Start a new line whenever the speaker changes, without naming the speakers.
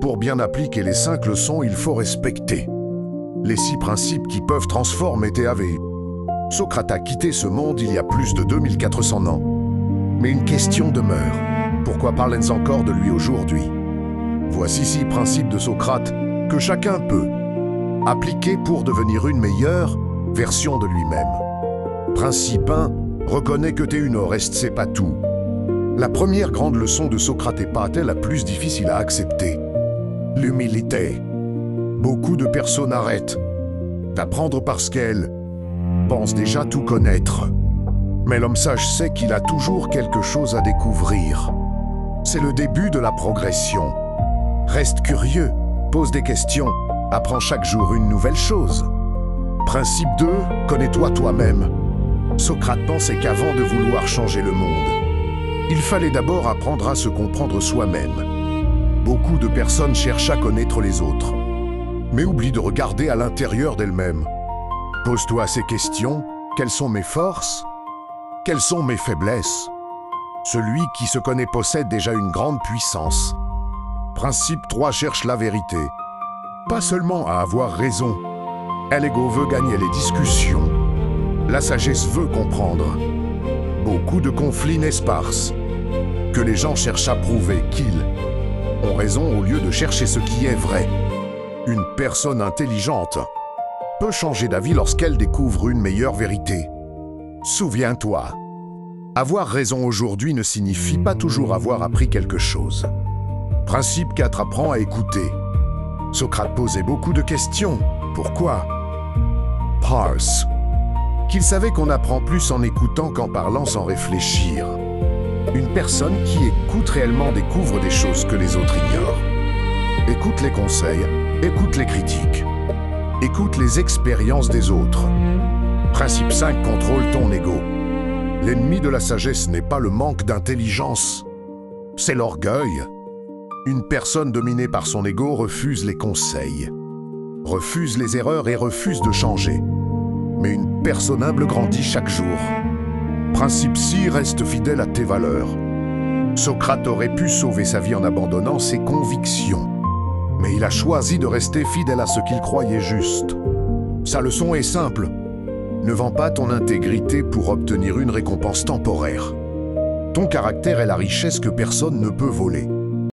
Pour bien appliquer les 5 leçons, il faut respecter les 6 principes qui peuvent transformer TA. Socrate a quitté ce monde il y a plus de 2400 ans. Mais une question demeure. Pourquoi parlons encore de lui aujourd'hui? Voici 6 principes de Socrate que chacun peut appliquer pour devenir une meilleure version de lui-même. Principe 1. Reconnais que t'es une reste, c'est pas tout. La première grande leçon de Socrate est pas-elle la plus difficile à accepter? L'humilité. Beaucoup de personnes arrêtent d'apprendre parce qu'elles pensent déjà tout connaître. Mais l'homme sage sait qu'il a toujours quelque chose à découvrir. C'est le début de la progression. Reste curieux, pose des questions, apprends chaque jour une nouvelle chose. Principe 2, connais-toi toi-même. Socrate pensait qu'avant de vouloir changer le monde, il fallait d'abord apprendre à se comprendre soi-même. Beaucoup de personnes cherchent à connaître les autres, mais oublient de regarder à l'intérieur d'elles-mêmes. Pose-toi ces questions. Quelles sont mes forces? Quelles sont mes faiblesses? Celui qui se connaît possède déjà une grande puissance. Principe 3, cherche la vérité. Pas seulement à avoir raison. L'ego veut gagner les discussions. La sagesse veut comprendre. Beaucoup de conflits naissent parce que les gens cherchent à prouver qu'ils ont raison au lieu de chercher ce qui est vrai. Une personne intelligente peut changer d'avis lorsqu'elle découvre une meilleure vérité. Souviens-toi, avoir raison aujourd'hui ne signifie pas toujours avoir appris quelque chose. Principe 4, apprends à écouter. Socrate posait beaucoup de questions. Pourquoi? Parce qu'il savait qu'on apprend plus en écoutant qu'en parlant sans réfléchir. Une personne qui écoute réellement découvre des choses que les autres ignorent. Écoute les conseils, écoute les critiques, écoute les expériences des autres. Principe 5, contrôle ton ego. L'ennemi de la sagesse n'est pas le manque d'intelligence, c'est l'orgueil. Une personne dominée par son ego refuse les conseils, refuse les erreurs et refuse de changer. Mais une personne humble grandit chaque jour. Principe 6, reste fidèle à tes valeurs. Socrate aurait pu sauver sa vie en abandonnant ses convictions, mais il a choisi de rester fidèle à ce qu'il croyait juste. Sa leçon est simple. Ne vends pas ton intégrité pour obtenir une récompense temporaire. Ton caractère est la richesse que personne ne peut voler.